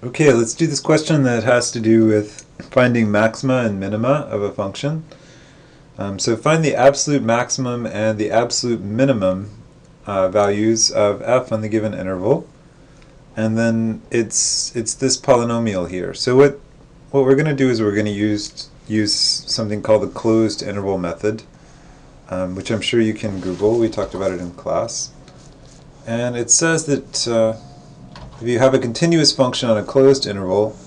Okay, let's do this question that has to do with finding maxima and minima of a function. So find the absolute maximum and the absolute minimum values of f on the given interval, and then it's this polynomial here. So what we're going to do is we're going to use something called the closed interval method, which I'm sure you can Google. We talked about it in class, and it says that if you have a continuous function on a closed interval,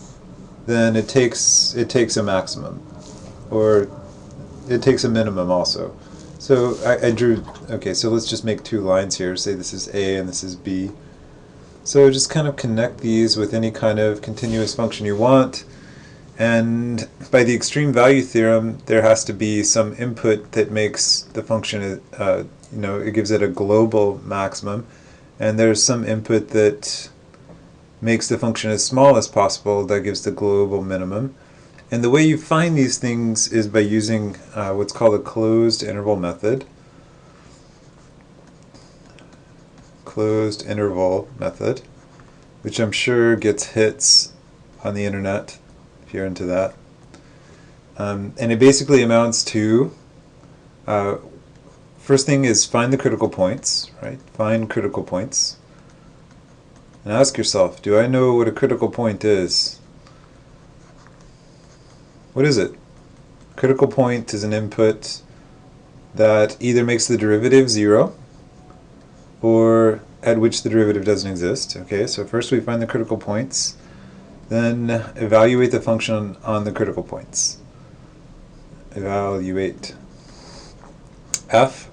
then it takes a maximum, or it takes a minimum also. So I drew, okay, so let's just make two lines here. Say this is A and this is B. So just kind of connect these with any kind of continuous function you want. And by the extreme value theorem, there has to be some input that makes the function, it gives it a global maximum. And there's some input that makes the function as small as possible, that gives the global minimum. And the way you find these things is by using what's called a closed interval method. Closed interval method, which I'm sure gets hits on the internet if you're into that. And it basically amounts to, first thing is find the critical points, right? Find critical points. And ask yourself, do I know what a critical point is? What is it? Critical point is an input that either makes the derivative 0 or at which the derivative doesn't exist. Okay, so first we find the critical points, then evaluate the function on the critical points. Evaluate f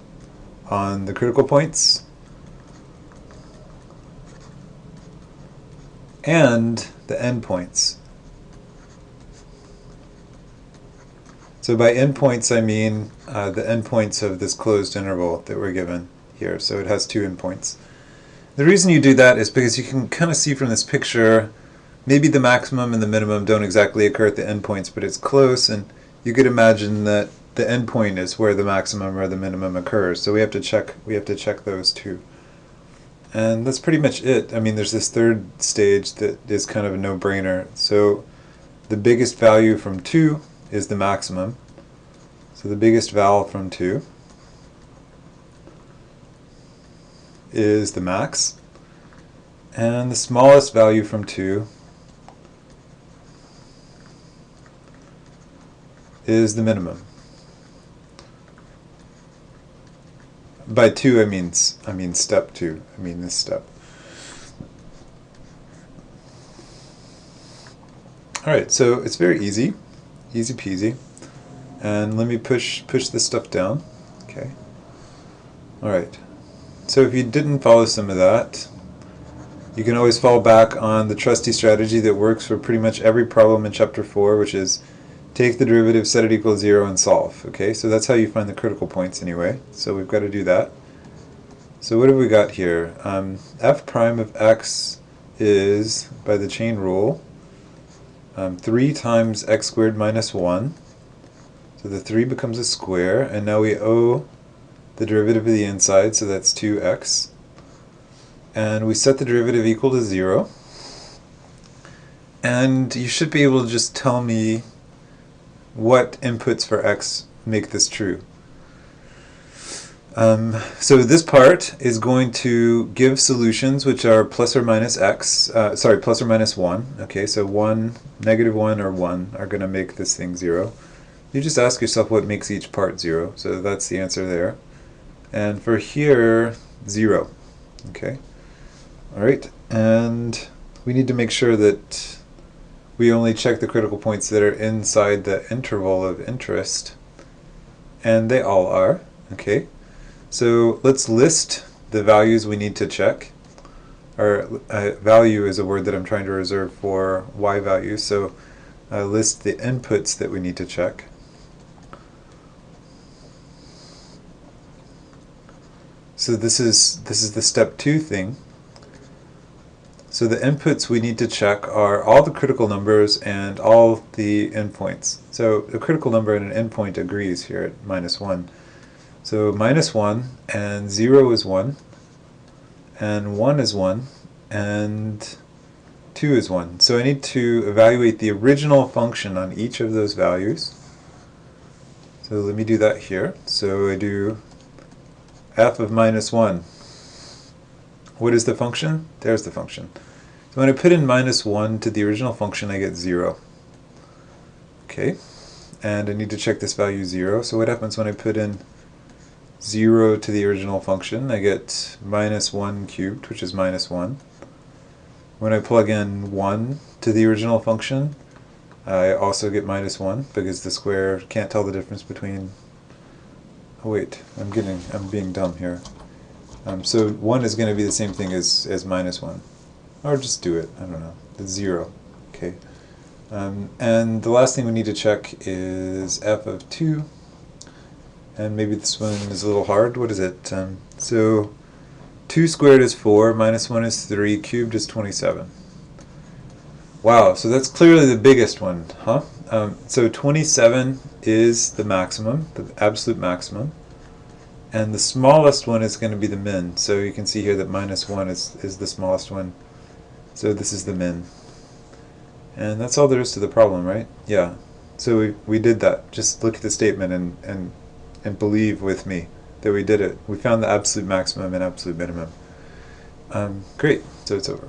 on the critical points and the endpoints. So by endpoints I mean the endpoints of this closed interval that we're given here. So it has two endpoints. The reason you do that is because you can kind of see from this picture, maybe the maximum and the minimum don't exactly occur at the endpoints, but it's close, and you could imagine that the endpoint is where the maximum or the minimum occurs. So we have to check those two. And that's pretty much it. I mean, there's this third stage that is kind of a no-brainer. So the biggest value from 2 is the maximum. So the biggest val from 2 is the max. And the smallest value from 2 is the minimum. By 2 I mean step 2. I mean this step. Alright, so it's very easy. Easy peasy. And let me push this stuff down. Okay. Alright. So if you didn't follow some of that, you can always fall back on the trusty strategy that works for pretty much every problem in Chapter 4, which is take the derivative, set it equal to 0, and solve. Okay, so that's how you find the critical points anyway. So we've got to do that. So what have we got here? F prime of x is, by the chain rule, 3 times x squared minus 1. So the 3 becomes a square, and now we owe the derivative of the inside, so that's 2x. And we set the derivative equal to 0. And you should be able to just tell me what inputs for x make this true. So this part is going to give solutions which are plus or minus x, plus or minus 1. Okay, so 1, negative 1, or 1 are going to make this thing 0. You just ask yourself what makes each part 0. So that's the answer there. And for here, 0. Okay. Alright, and we need to make sure that we only check the critical points that are inside the interval of interest. And they all are. Okay. So let's list the values we need to check. Or value is a word that I'm trying to reserve for y values. So list the inputs that we need to check. So this is the step 2 thing. So the inputs we need to check are all the critical numbers and all the endpoints. So a critical number and an endpoint agrees here at minus 1. So minus 1 and 0 is 1, and 1 is 1, and 2 is 1. So I need to evaluate the original function on each of those values. So let me do that here. So I do f of minus 1. What is the function? There's the function. So when I put in minus 1 to the original function, I get 0. Okay, and I need to check this value 0. So what happens when I put in 0 to the original function? I get minus 1 cubed, which is minus 1. When I plug in 1 to the original function, I also get minus 1 because the square can't tell the difference between... Oh wait, I'm being dumb here. So 1 is going to be the same thing as minus 1. Or just do it, I don't know. It's 0. Okay. And the last thing we need to check is f of 2. And maybe this one is a little hard. What is it? So 2 squared is 4, minus 1 is 3, cubed is 27. Wow, so that's clearly the biggest one, huh? So 27 is the maximum, the absolute maximum. And the smallest one is going to be the min. So you can see here that minus 1 is the smallest one. So this is the min. And that's all there is to the problem, right? Yeah. So we did that. Just look at the statement and believe with me that we did it. We found the absolute maximum and absolute minimum. Great. So it's over.